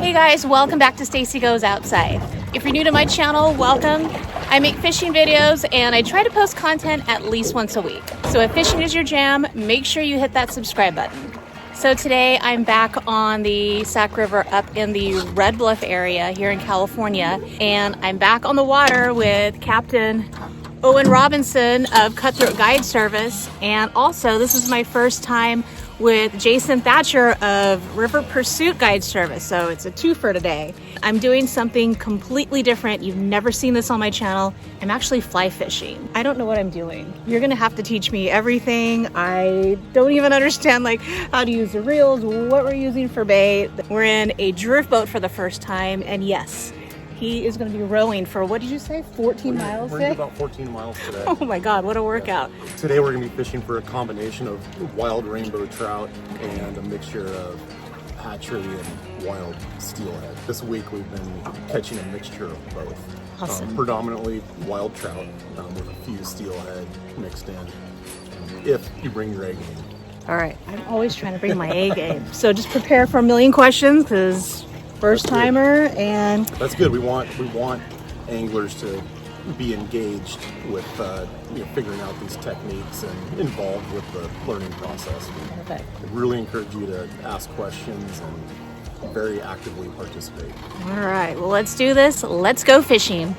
Hey guys, welcome back to Stacy Goes Outside. If you're new to my channel, welcome. I make fishing videos and I try to post content at least once a week. So if fishing is your jam, make sure you hit that subscribe button. So today I'm back on the Sac River up in the Red Bluff area here in California, and I'm back on the water with Captain Owen Robinson of Cutthroat Guide Service, and also this is my first time with Jason Thatcher of River Pursuit Guide Service, so it's a twofer today. I'm doing something completely different. You've never seen this on my channel. I'm actually fly fishing. I don't know what I'm doing. You're gonna have to teach me everything. I don't even understand like how to use the reels, what we're using for bait. We're in a drift boat for the first time, and yes, he is going to be rowing for, what did you say, 14 miles today? We're about 14 miles today. Oh my God, what a workout. Today we're going to be fishing for a combination of wild rainbow trout and a mixture of hatchery and wild steelhead. This week we've been catching a mixture of both. Awesome. Predominantly wild trout with a few steelhead mixed in, if you bring your A game. All right, I'm always trying to bring my A game. So just prepare for a million questions because first timer, and that's good. We want anglers to be engaged with figuring out these techniques and involved with the learning process. Perfect. I really encourage you to ask questions and very actively participate. All right, well, let's do this. Let's go fishing.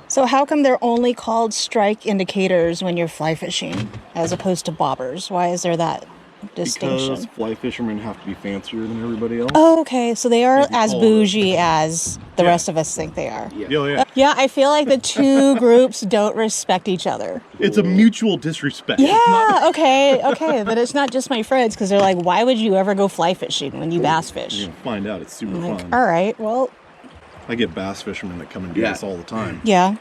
So how come they're only called strike indicators when you're fly fishing as opposed to bobbers? Why is there that distinction? Because fly fishermen have to be fancier than everybody else. Oh, okay. So they are as bougie as the rest of us think they are. Yeah, I feel like the two groups don't respect each other. It's a mutual disrespect. Yeah, okay. But it's not just my friends, because they're like, why would you ever go fly fishing when you bass fish? You're gonna find out. It's super fun. All right, well. I get bass fishermen that come and do this all the time. Yeah.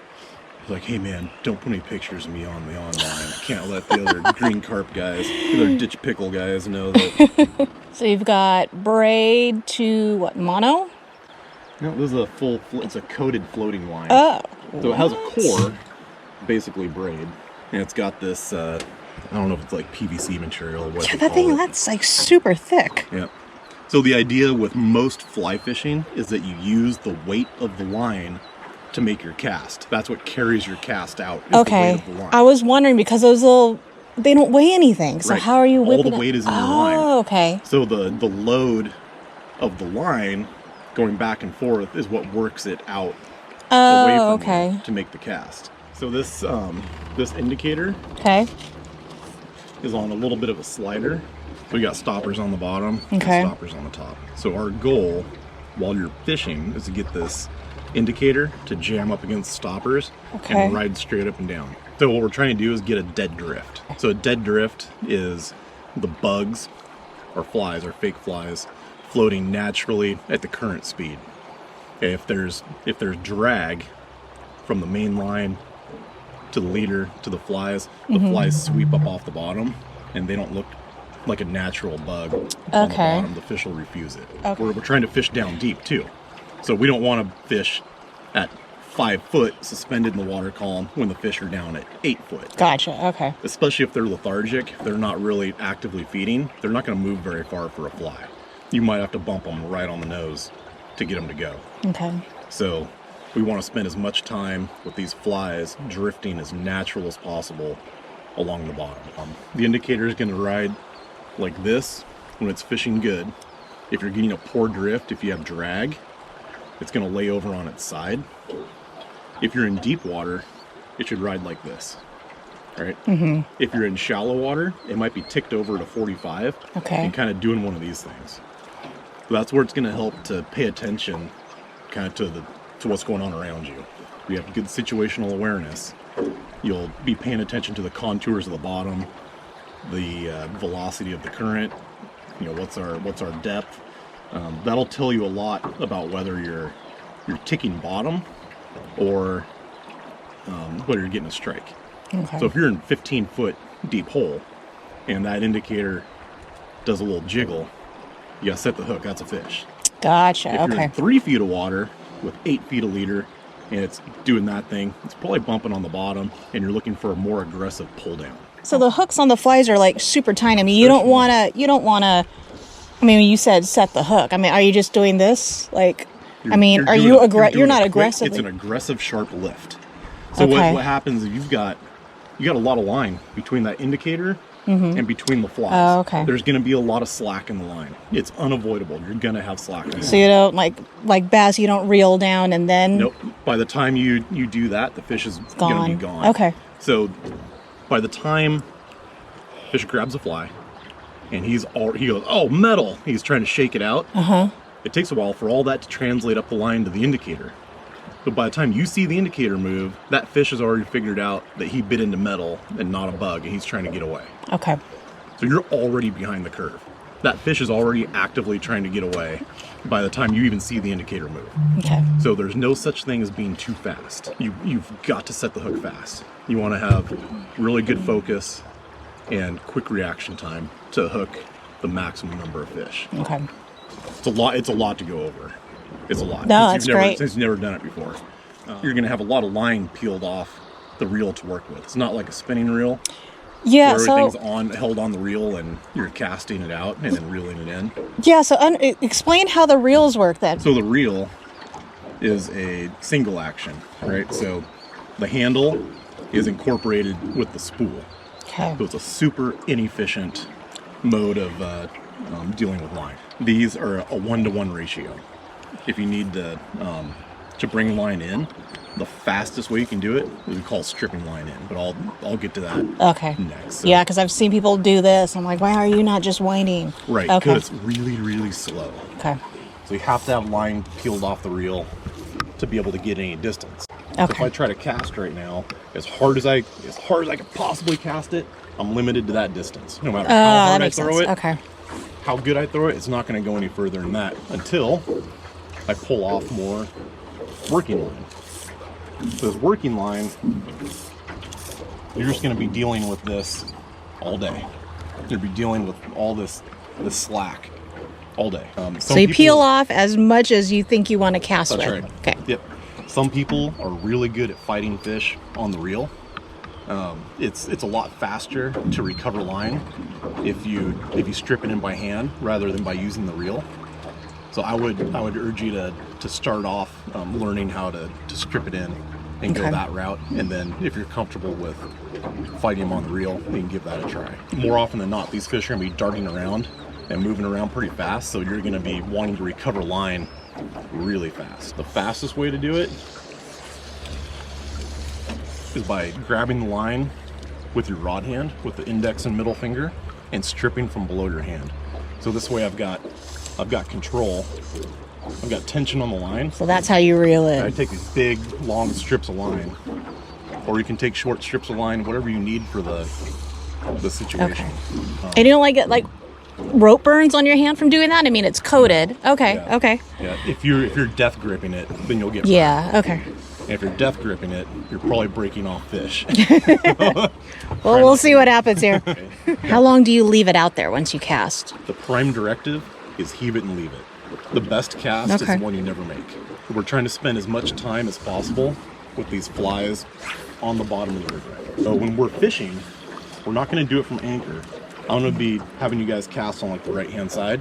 Like, hey man, don't put any pictures of me on the online. I can't let the other green carp guys, the other ditch pickle guys know that. So you've got braid to what, mono? No, this is a it's a coated floating line. Oh. So it has a core, basically braid, and it's got this, I don't know if it's like PVC material or what. Yeah, that thing, that's like super thick. Yeah. So the idea with most fly fishing is that you use the weight of the line to make your cast. That's what carries your cast out. Okay. The weight of the line. I was wondering because those little, they don't weigh anything. So how are you whipping it? All the weight is in the line. Oh, okay. So the load of the line going back and forth is what works it out away from you to make the cast. So this this indicator is on a little bit of a slider. We got stoppers on the bottom and stoppers on the top. So our goal while you're fishing is to get this indicator to jam up against stoppers and ride straight up and down. So what we're trying to do is get a dead drift. So a dead drift is the bugs or flies or fake flies floating naturally at the current speed. Okay, if there's drag from the main line to the leader to the flies, the flies sweep up off the bottom and they don't look like a natural bug on the bottom. The fish will refuse it. We're trying to fish down deep too. So we don't want to fish at 5 foot suspended in the water column when the fish are down at 8 foot. Gotcha, okay. Especially if they're lethargic, if they're not really actively feeding, they're not going to move very far for a fly. You might have to bump them right on the nose to get them to go. Okay. So we want to spend as much time with these flies drifting as natural as possible along the bottom. The indicator is going to ride like this when it's fishing good. If you're getting a poor drift, if you have drag, it's going to lay over on its side. If you're in deep water, it should ride like this, right? If you're in shallow water, it might be ticked over to 45 and kind of doing one of these things. So that's where it's going to help to pay attention kind of to what's going on around you. If you have good situational awareness, you'll be paying attention to the contours of the bottom, the velocity of the current, what's our depth. That'll tell you a lot about whether you're ticking bottom or whether you're getting a strike. So if you're in 15-foot deep hole and that indicator does a little jiggle, you gotta set the hook. That's a fish. Gotcha. If you're in 3 feet of water with 8 feet of leader and it's doing that thing, it's probably bumping on the bottom and you're looking for a more aggressive pull down. So the hooks on the flies are like super tiny. I mean, you don't want to I mean, you said set the hook. I mean, are you just doing this? Like, You're are you you're not aggressive? It's an aggressive, sharp lift. So what happens is you got a lot of line between that indicator and between the flies. Oh, okay. There's going to be a lot of slack in the line. It's unavoidable. You're going to have slack in the line. So you don't like bass. You don't reel down and then. Nope. By the time you do that, the fish is going to be gone. Okay. So by the time fish grabs a fly, and he goes, oh, metal. He's trying to shake it out. It takes a while for all that to translate up the line to the indicator. But by the time you see the indicator move, that fish has already figured out that he bit into metal and not a bug, and he's trying to get away. Okay. So you're already behind the curve. That fish is already actively trying to get away by the time you even see the indicator move. Okay. So there's no such thing as being too fast. You've got to set the hook fast. You want to have really good focus and quick reaction time to hook the maximum number of fish. Okay. It's a lot to go over. It's a lot. No, that's great. Since you've never done it before. You're going to have a lot of line peeled off the reel to work with. It's not like a spinning reel. Yeah, where everything's held on the reel and you're casting it out and then reeling it in. Yeah, so explain how the reels work then. So the reel is a single action, right? So the handle is incorporated with the spool. Okay. So it's a super inefficient mode of dealing with line. These are a 1-to-1 ratio. If you need to bring line in, the fastest way you can do it is we call stripping line in, but I'll get to that next. So. Yeah, because I've seen people do this. I'm like, why are you not just winding? Right, because it's really, really slow. Okay. So you have to have line peeled off the reel to be able to get any distance. Okay. So if I try to cast right now, as hard as I could possibly cast it, I'm limited to that distance. No matter how hard I throw it, how good I throw it, it's not going to go any further than that until I pull off more working line. So this working line, you're just going to be dealing with this all day. You'll be dealing with all this slack all day. So you peel off as much as you think you want to cast with. That's right. Okay. Yep. Some people are really good at fighting fish on the reel. It's a lot faster to recover line if you strip it in by hand rather than by using the reel. So I would urge you to start off learning how to strip it in and go that route, and then if you're comfortable with fighting them on the reel, you can give that a try. More often than not, these fish are going to be darting around and moving around pretty fast, so you're going to be wanting to recover line really fast. The fastest way to do it is by grabbing the line with your rod hand, with the index and middle finger, and stripping from below your hand. So this way I've got control. I've got tension on the line. So that's how you reel it. I take these big, long strips of line, or you can take short strips of line, whatever you need for the situation. Okay. And you don't get rope burns on your hand from doing that? I mean, it's coated. Okay. Yeah. Okay. Yeah. If you're death gripping it, then you'll get burned. Yeah. Okay. And if you're death gripping it, you're probably breaking off fish. Well, we'll see what happens here. Okay. How long do you leave it out there once you cast? The prime directive is heave it and leave it. The best cast is the one you never make. We're trying to spend as much time as possible with these flies on the bottom of the river. So when we're fishing, we're not going to do it from anchor. I'm going to be having you guys cast on the right hand side,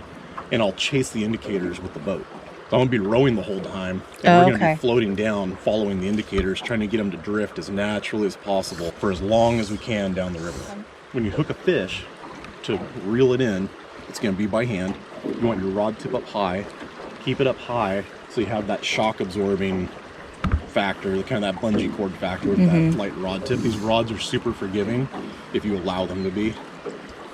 and I'll chase the indicators with the boat. So I'm going to be rowing the whole time, and we're going to be floating down, following the indicators, trying to get them to drift as naturally as possible for as long as we can down the river. When you hook a fish, to reel it in, it's going to be by hand. You want your rod tip up high, keep it up high so you have that shock absorbing factor, the kind of that bungee cord factor with that light rod tip. These rods are super forgiving if you allow them to be.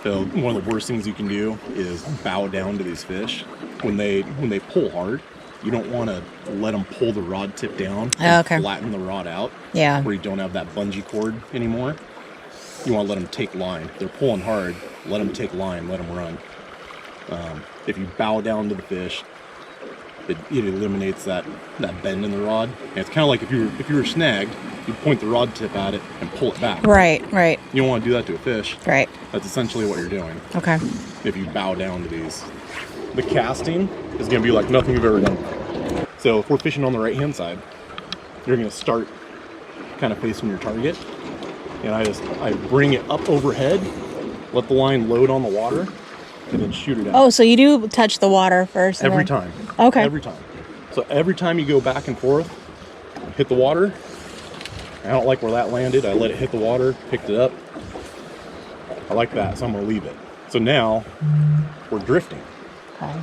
So one of the worst things you can do is bow down to these fish. When they pull hard, you don't want to let them pull the rod tip down and flatten the rod out where you don't have that bungee cord anymore. You want to let them take line. If they're pulling hard, let them take line, let them run. If you bow down to the fish, it eliminates that bend in the rod. And it's kind of like if you were snagged, you point the rod tip at it and pull it back. Right. You don't want to do that to a fish. Right. That's essentially what you're doing. Okay. If you bow down to these. The casting is going to be like nothing you've ever done before. So if we're fishing on the right-hand side, you're going to start kind of facing your target. And I bring it up overhead, let the line load on the water, and then shoot it out. Oh, so you do touch the water first? Every time. Okay. Every time. So every time you go back and forth, hit the water. I don't like where that landed. I let it hit the water, picked it up. I like that, so I'm going to leave it. So now we're drifting. Okay.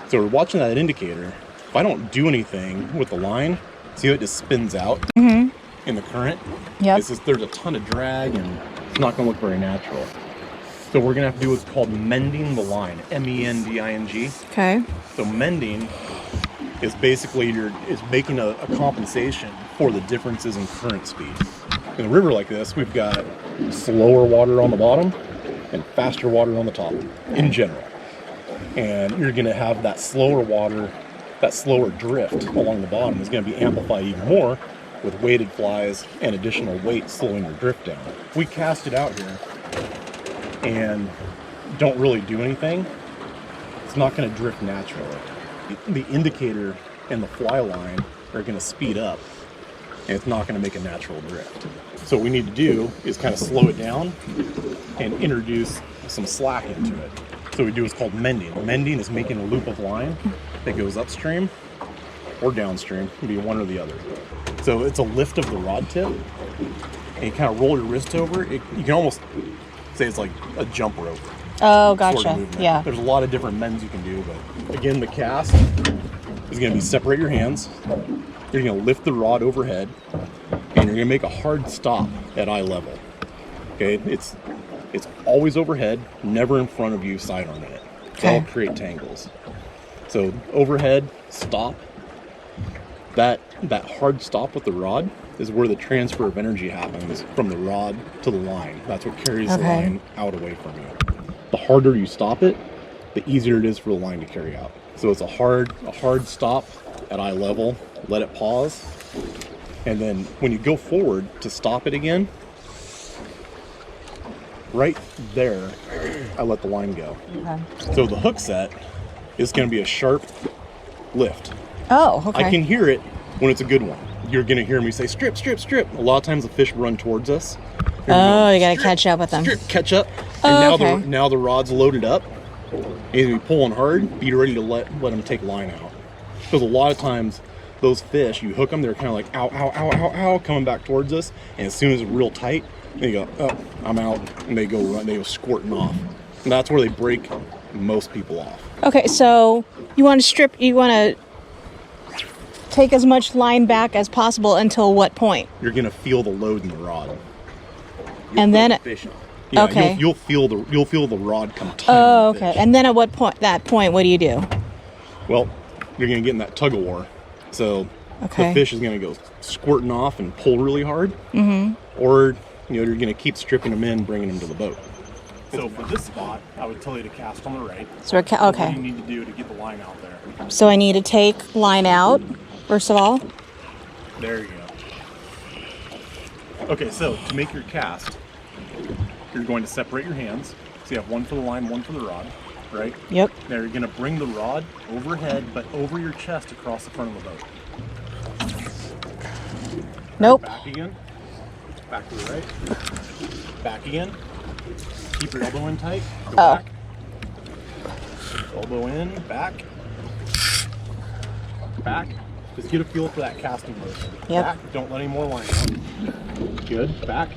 So we're watching that indicator. If I don't do anything with the line, see how it just spins out in the current? Yep. There's a ton of drag and it's not going to look very natural. So we're going to have to do what's called mending the line, M-E-N-D-I-N-G. Okay. So mending is basically is making a compensation for the differences in current speed. In a river like this, we've got slower water on the bottom and faster water on the top in general. And you're going to have that slower water, that slower drift along the bottom is going to be amplified even more with weighted flies and additional weight slowing your drift down. If we cast it out here and don't really do anything, it's not going to drift naturally. The indicator and the fly line are going to speed up and it's not going to make a natural drift. So what we need to do is kind of slow it down and introduce some slack into it. So what we do is called mending. Mending is making a loop of line that goes upstream or downstream. It can be one or the other. So it's a lift of the rod tip and you kind of roll your wrist over it. You can almost say it's like a jump rope. Oh, gotcha. Sort of movement. Yeah. There's a lot of different mends you can do, but again, the cast is going to be separate your hands. You're going to lift the rod overhead, and you're going to make a hard stop at eye level. Okay, it's always overhead, never in front of you, sidearming it. That'll create tangles. So overhead, stop. That hard stop with the rod is where the transfer of energy happens from the rod to the line. That's what carries the line out away from you. The harder you stop it, the easier it is for the line to carry out. So it's a hard stop at eye level, let it pause, and then when you go forward to stop it again, right there, I let the line go. Okay. So the hook set is going to be a sharp lift. Oh, okay. I can hear it when it's a good one. You're going to hear me say, strip, strip, strip. A lot of times the fish run towards us. Oh, you got to catch up with them. Strip, catch up. And now the rod's loaded up. And you're pulling hard, be ready to let them take line out. Because a lot of times those fish, you hook them, they're kind of like, ow, ow, ow, ow, ow, coming back towards us. And as soon as it's real tight, they go, oh, I'm out. And they go squirting off. And that's where they break most people off. Okay, so you want to take as much line back as possible until what point? You're going to feel the load in the rod. And then yeah, okay. You'll feel the rod come tight. Oh, okay. And then at what point? What do you do? Well, you're going to get in that tug of war. So the fish is going to go squirting off and pull really hard. Mm-hmm. Or you're going to keep stripping them in, bringing them to the boat. So for this spot, I would tell you to cast on the right. So okay. What do you need to do to get the line out there? So I need to take line out first of all. There you go. Okay, so to make your cast, you're going to separate your hands. So you have one for the line, one for the rod, right? Yep. Now you're going to bring the rod overhead, but over your chest across the front of the boat. Nope. Back again. Back to the right. Back again. Keep your elbow in tight. Go back. Elbow in, back. Back. Just get a feel for that casting motion. Yep. Back. Don't let any more line out. Good. Back.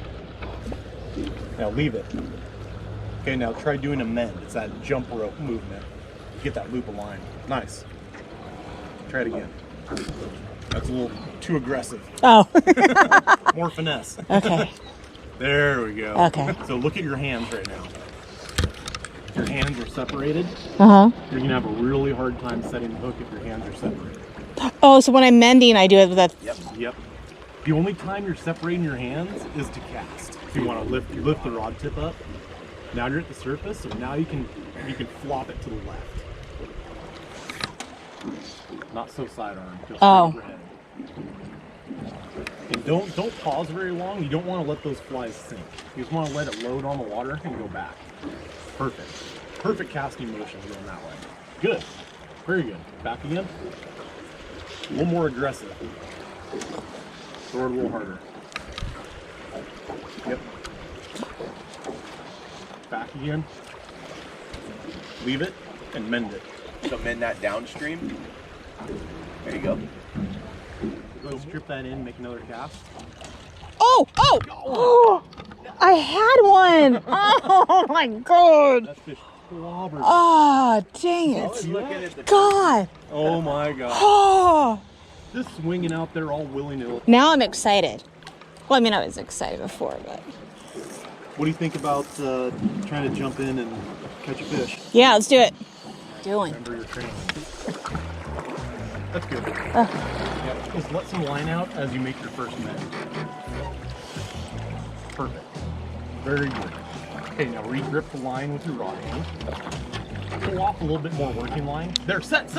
Now leave it. Okay, now try doing a mend. It's that jump rope movement. Get that loop of line. Nice. Try it again. That's a little too aggressive. Oh. More finesse. Okay. There we go. Okay. So look at your hands right now. If your hands are separated, Uh-huh. you're going to have a really hard time setting the hook if your hands are separated. Oh, so when I'm mending, I do it with that. Yep. The only time you're separating your hands is to cast. So you want to lift the rod tip up. Now you're at the surface, so now you can flop it to the left. Not so sidearm. Just overhead. And don't pause very long. You don't want to let those flies sink. You just want to let it load on the water and go back. Perfect. Perfect casting motion going that way. Good. Very good. Back again. A little more aggressive. Throw it a little harder. Yep. Back again. leave it, and mend it. So mend that downstream. There you go. Go strip that in, make another cast. Oh! Oh! I had one! Oh my god! That fish clobbered. Oh, dang it. God! Oh my god. Oh! Just swinging out there all willy-nilly. Now I'm excited. Well, I mean, I was excited before, but... What do you think about trying to jump in and catch a fish? Yeah, let's do it. Doing. Remember your training. That's good. Yeah, just let some line out as you make your first mend. Perfect. Very good. Okay, now re-grip the line with your rod hand. Pull off a little bit more working line. There, set.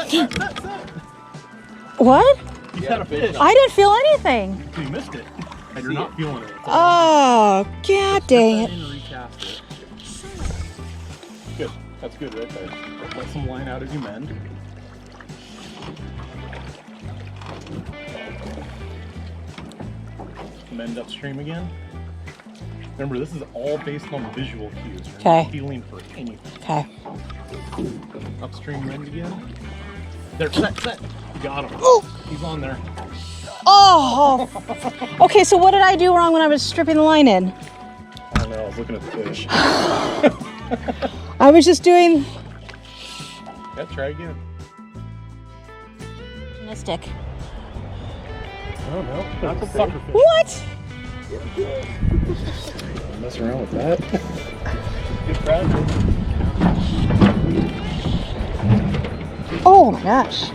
What? You had a fish. I didn't feel anything. So you missed it. And you're not feeling it. Oh, god dang it. And recast it. Good. That's good right there. Let some line out as you mend. Mend upstream again. Remember, this is all based on visual cues. You're Okay. not feeling for anything. Okay. Upstream mend again. There, set. You got him. Oh. He's on there. Oh! Okay, so what did I do wrong when I was stripping the line in? I don't know, I was looking at the fish. I was just doing... Yeah, try again. Mystic. Oh no, that's a sucker fish. What? Don't mess around with that. Good practice. Oh my gosh.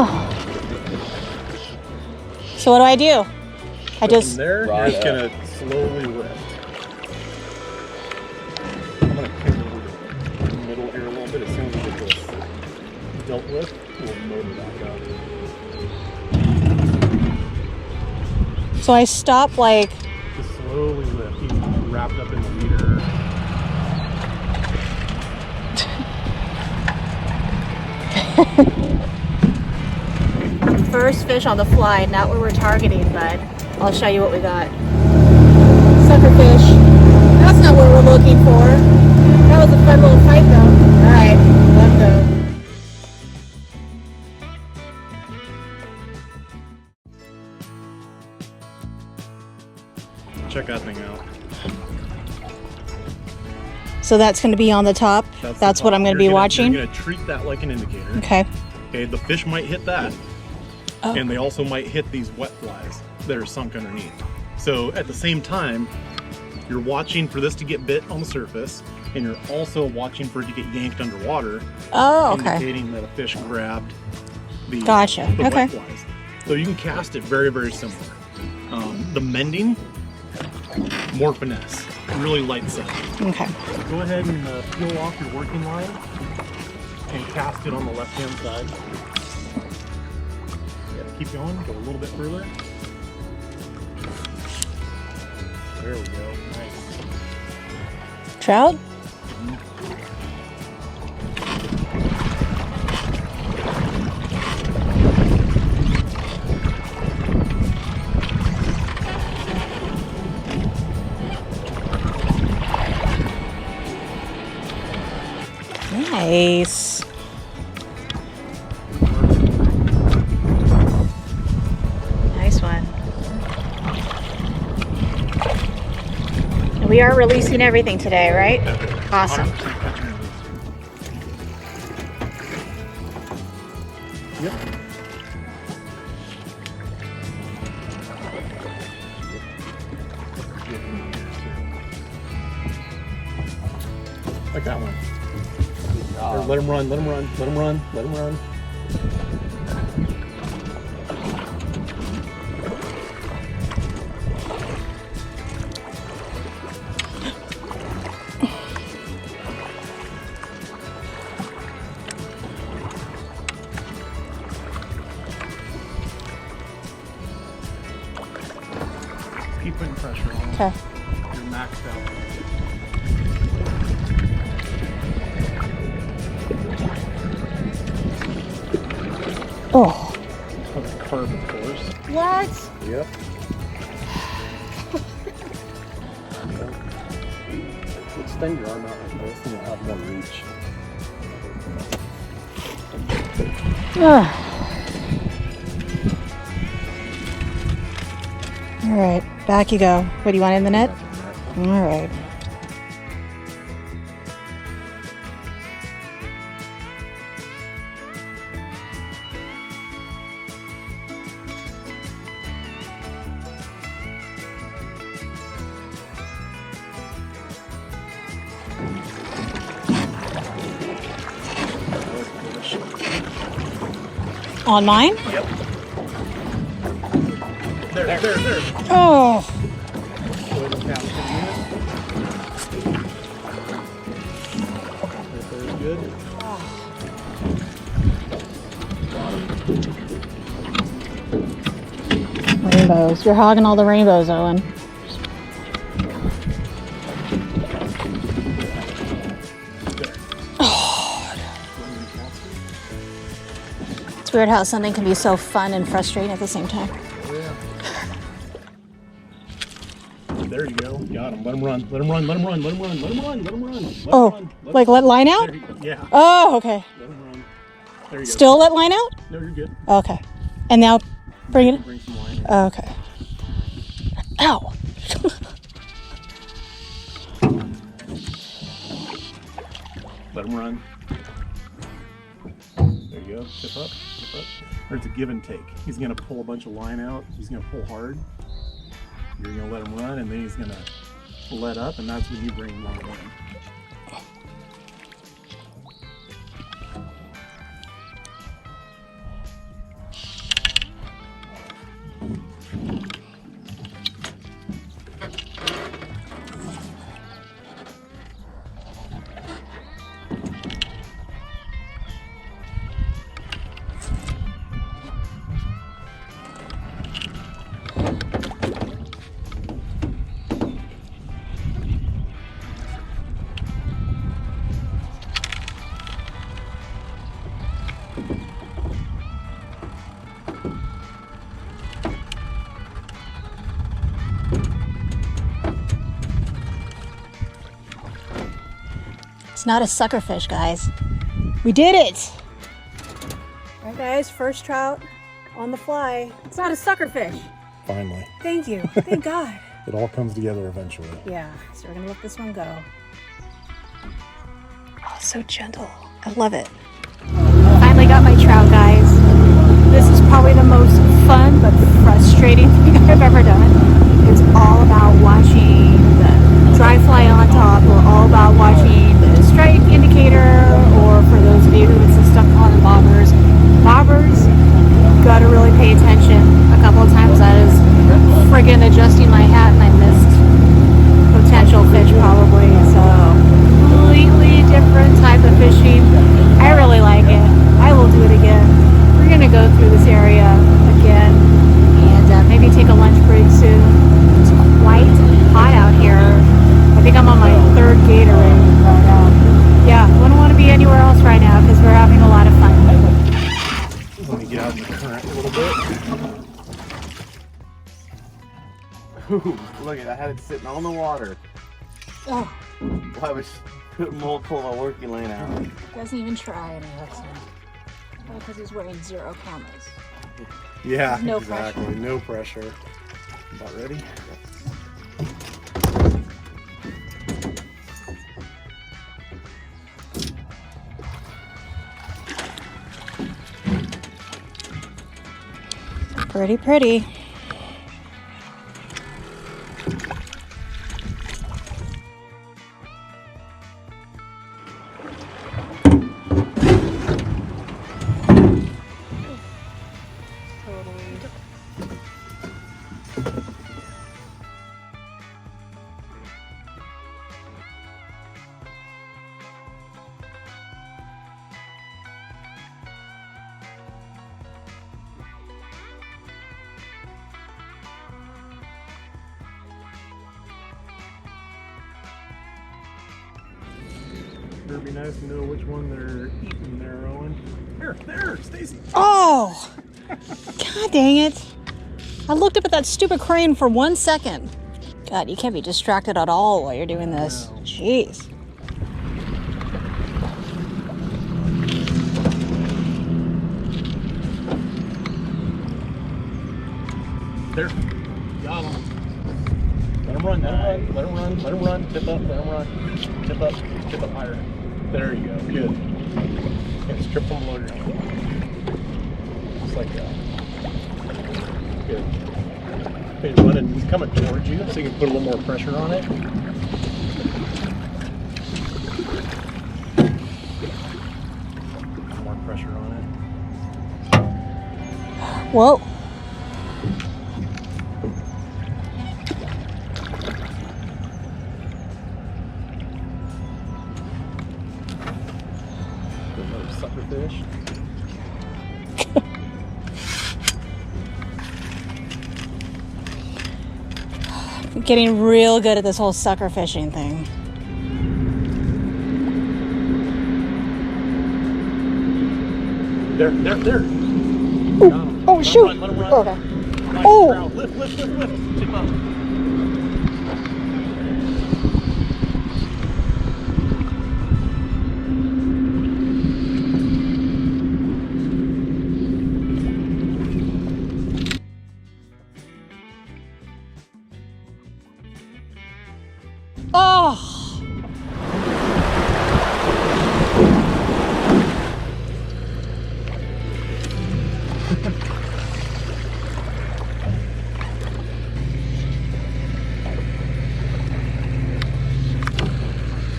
Oh. So what do? I just... From there, you're just gonna slowly lift. I'm gonna kick it over to the middle here a little bit. As soon as we get this dealt with, we'll motor back up. So I stop like... Just slowly lift. He's wrapped up in the leader. First fish on the fly, not what we're targeting, but I'll show you what we got. Sucker fish. That's not what we're looking for. That was a fun little fight though. Alright, let's go. Check that thing out. So that's going to be on the top. That's what I'm going to be watching. You're going to treat that like an indicator. Okay. Okay, the fish might hit that. Oh. And they also might hit these wet flies that are sunk underneath. So at the same time, you're watching for this to get bit on the surface, and you're also watching for it to get yanked underwater. Oh, okay. Indicating that a fish grabbed the, Gotcha. the Okay. wet flies. So you can cast it very, very similar. The mending, more finesse, really light set. Okay. Go ahead and peel off your working line and cast it on the left-hand side. Yeah, keep going, go a little bit further. There we go, nice. Trout? Nice. Nice one. We are releasing everything today, right? Awesome. Yep. Like that one. Or let him run, let him run, let him run, let him run. Keep putting pressure on him. Okay. You're maxed out. Oh. That's a carb, of course. What? Yep. extend your arm out like this and you'll have more reach. All right, back you go. What do you want in the net? All right. On mine? Yep. There. Oh. Good. Rainbows. You're hogging all the rainbows, Owen. It's weird how something can be so fun and frustrating at the same time. Yeah. There you go. Got him. Let him run. Let him run. Let him run. Let him run. Let him run. Let him run. Oh, like let line out? Yeah. Oh, okay. Let him run. There you go. Still let line out? No, you're good. Okay. And now bring it. Bring some line in. Okay. Ow. Let him run. There you go. Tip up. Tip up. There's a give and take. He's going to pull a bunch of line out. He's going to pull hard. You're going to let him run, and then he's going to let up, and that's when you bring line in. It's not a sucker fish, guys. We did it! All right, guys, first trout on the fly. It's not a sucker fish. Finally. Thank you. Thank God. It all comes together eventually. Yeah, so we're gonna let this one go. Oh, so gentle. I love it. Finally got my trout, guys. This is probably the most fun but frustrating thing I've ever done. It's all about watching the dry fly on top, or all about watching the strike indicator, or for those of you who it's stuck on the bobbers. Bobbers, gotta really pay attention. A couple of times I was friggin' adjusting my hat and I missed potential fish probably. So completely different type of fishing. I really like it. I will do it again. We're gonna go through this area again and maybe take a lunch break soon. It's quite hot out here. I think I'm on my third Gatorade, but yeah, wouldn't want to be anywhere else right now because we're having a lot of fun. Let me get out in the current a little bit. Ooh, look at that. I had it sitting on the water. Oh, Well, I was putting multiple of my working line out. doesn't even try any hooks because he's wearing zero cameras. Yeah, No exactly. pressure. No pressure. About ready? Pretty, pretty. It'd be nice to know which one they're eating there, Owen. There, Stacy. Oh! God dang it. I looked up at that stupid crane for 1 second. God, you can't be distracted at all while you're doing this. No. Jeez. There. Got him. Let him run, let him run, let him run, let him run. Tip up, let him run. Tip up higher. There you go. Good. And strip from below your hand. Just like that. Good. He's running, he's coming towards you, so you can put a little more pressure on it. More pressure on it. Whoa. Another sucker fish. I'm getting real good at this whole sucker fishing thing. There. Ooh. Oh, shoot. Let him run. Okay. Nice. Oh. Trout. Lift. Tip up. Oh.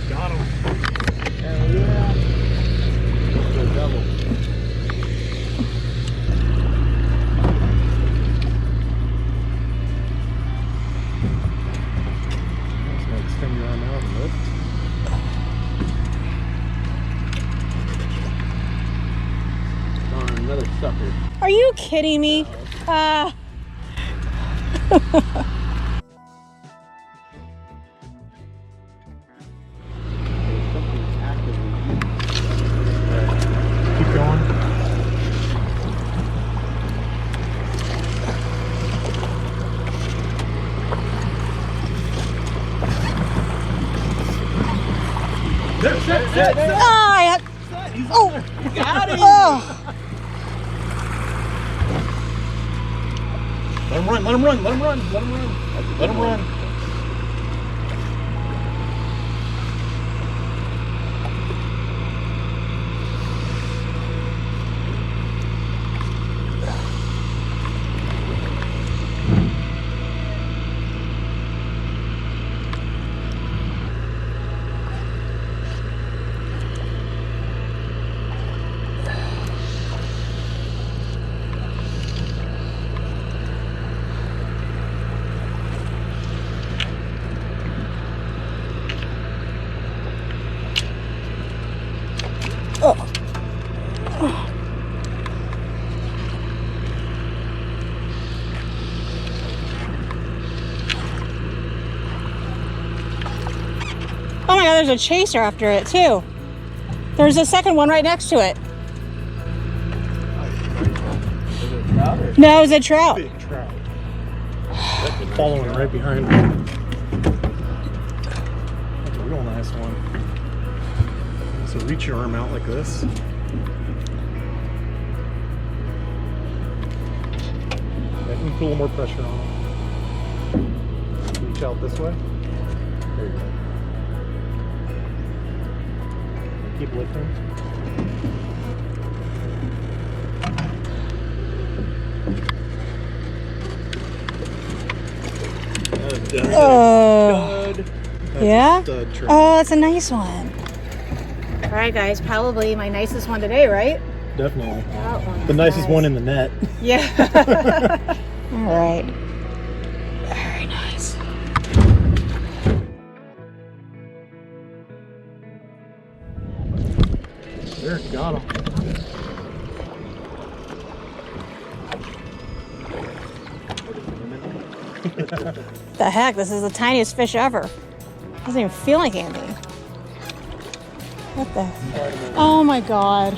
Got him. Hell yeah. Good double. Extend your arm out and lift. Another sucker. Are you kidding me? Keep going. Set. Oh, Got him. oh. Let him run. Oh my God, there's a chaser after it too. There's a second one right next to it. No, it was a trout. Big trout. Following right behind him. That's a real nice one. So reach your arm out like this. Yeah, you can put a little more pressure on it. Reach out this way. There you go. Keep lifting. Oh, yeah? Stud trout. Oh, that's a nice one. All right, guys, probably my nicest one today, right? Definitely. That one's The nicest nice. one in the net. Yeah. All right. Very nice. There, got him. The heck, this is the tiniest fish ever. Doesn't even feel like anything. What the? Oh my God.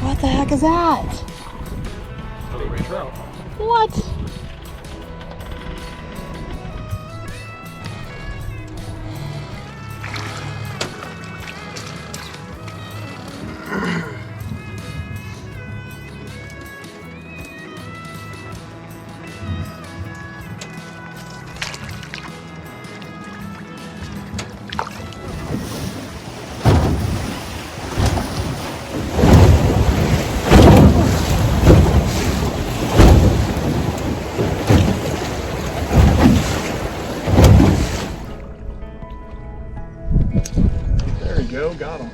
What the heck is that? Trout. What? go, got him.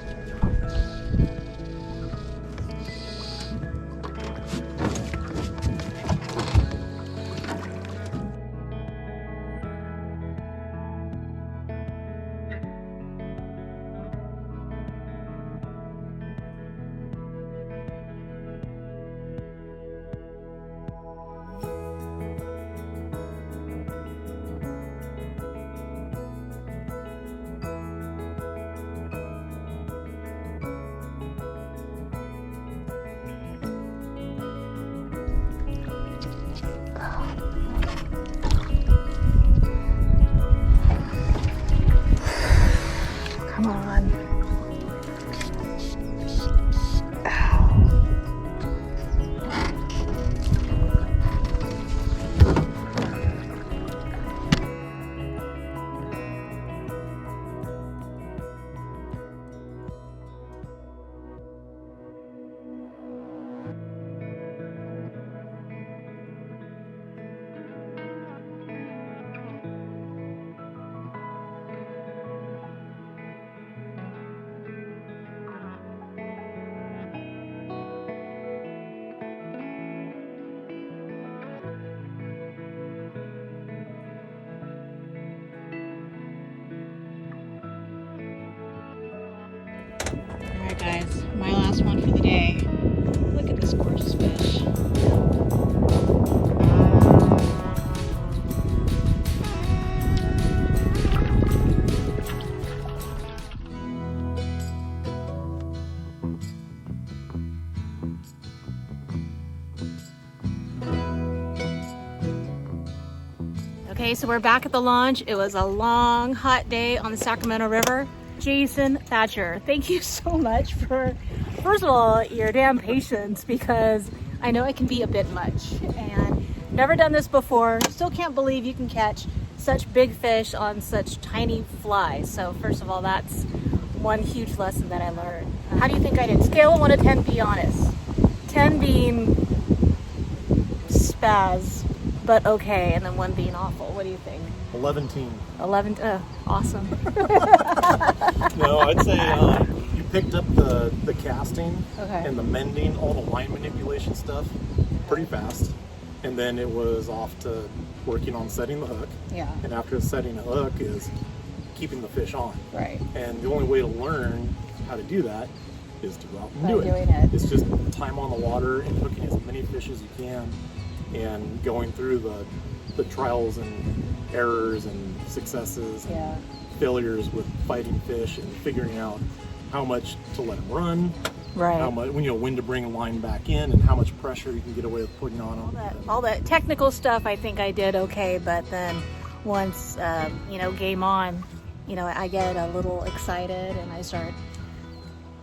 Come on. Alright guys, my last one for the day. Look at this gorgeous fish. Okay, so we're back at the launch. It was a long, hot day on the Sacramento River. Jason, Thatcher, thank you so much for, first of all, your damn patience, because I know it can be a bit much and never done this before. Still can't believe you can catch such big fish on such tiny flies. So first of all, that's one huge lesson that I learned. How do you think I did? Scale of 1 to 10, be honest. 10 being spaz, but okay, and then 1 being awful. What do you think? 11. 11, awesome. No, I'd say you picked up the casting Okay. and the mending, all the line manipulation stuff pretty fast. And then it was off to working on setting the hook. Yeah. And after setting the hook is keeping the fish on. Right. And the only way to learn how to do that is to go out and By do it. doing it. It's just time on the water and hooking as many fish as you can and going through the trials and errors and successes and Yeah. failures with fighting fish and figuring out how much to let them run, Right. how much, when to bring a line back in, and how much pressure you can get away with putting on them. All that technical stuff, I think I did okay, but then once, game on, I get a little excited and I start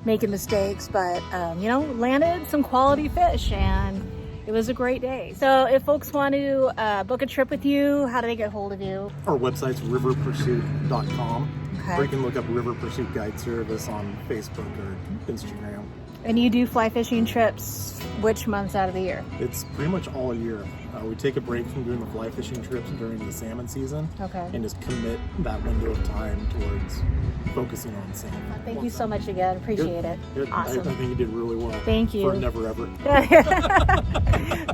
making mistakes, but, landed some quality fish and it was a great day. So if folks want to book a trip with you, how do they get hold of you? Our website's riverpursuit.com. Okay. Or you can look up River Pursuit Guide Service on Facebook or Instagram. And you do fly fishing trips which months out of the year? It's pretty much all year. We take a break from doing the fly fishing trips during the salmon season. Okay. And just commit that window of time towards focusing on salmon. Thank you so much again. Appreciate it. Good. Awesome. I think you did really well. Thank you. For never ever.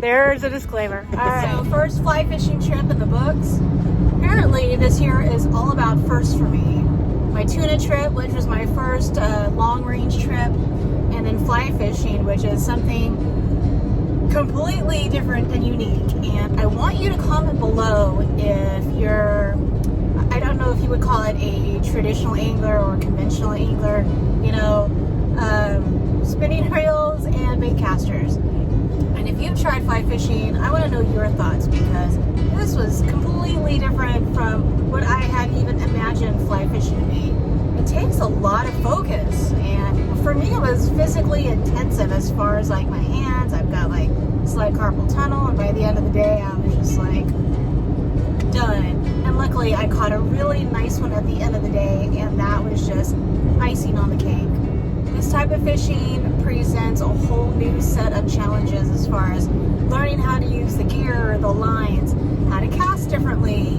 There's a disclaimer. All right. So first fly fishing trip in the books. Apparently this year is all about first for me. My tuna trip, which was my first long range trip, and then fly fishing, which is something completely different and unique. And I want you to comment below if you're, I don't know if you would call it a traditional angler or conventional angler, spinning reels and bait casters. And if you've tried fly fishing, I want to know your thoughts, because this was completely different from what I had even imagined fly fishing to be. It takes a lot of focus, and for me it was physically intensive as far as like my hands. I've got like slight carpal tunnel, and by the end of the day I was just like done. And luckily I caught a really nice one at the end of the day, and that was just icing on the cake. This type of fishing presents a whole new set of challenges as far as learning how to use the gear, the lines, how to cast differently,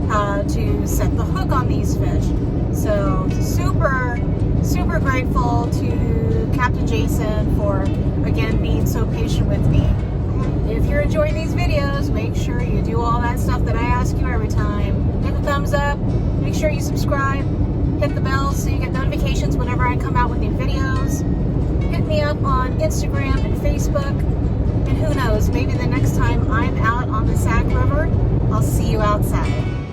to set the hook on these fish. So super, super grateful to Captain Jason for, again, being so patient with me. If you're enjoying these videos, make sure you do all that stuff that I ask you every time. Hit the thumbs up, make sure you subscribe, hit the bell so you get notifications whenever I come out with new videos. Hit me up on Instagram and Facebook, and who knows, maybe the next time I'm out on the Sac River, I'll see you outside.